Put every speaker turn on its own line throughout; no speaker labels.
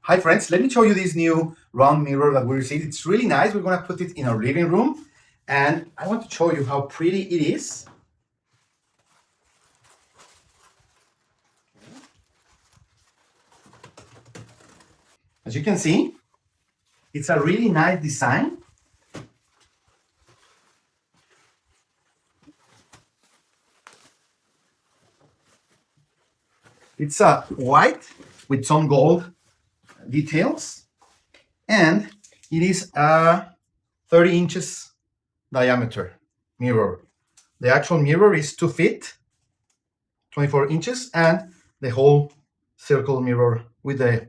Hi friends, let me show you this new round mirror that we received. It's really nice. We're gonna put it in our living room and I want to show you how pretty it is. As you can see, it's a really nice design. It's a white with some gold details, and it is a 30 inches diameter mirror. The actual mirror is 2 feet, 24 inches, and the whole circle mirror with the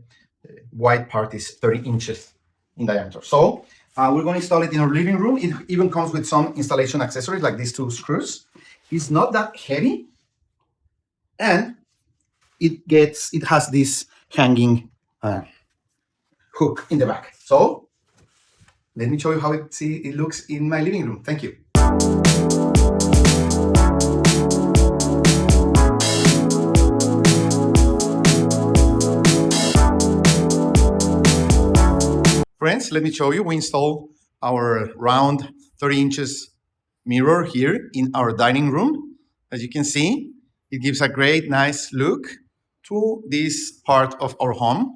white part is 30 inches in diameter. So we're going to install it in our living room. It even comes with some installation accessories like these 2 screws. It's not that heavy, and it has this hanging hook in the back. So let me show you how it looks in my living room. Thank you. Friends, let me show you. We install our round 30 inches mirror here in our dining room. As you can see, it gives a great, nice look to this part of our home.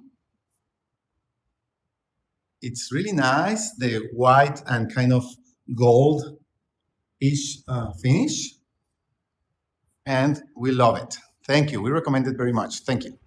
It's really nice, the white and kind of gold-ish finish. And we love it. Thank you. We recommend it very much. Thank you.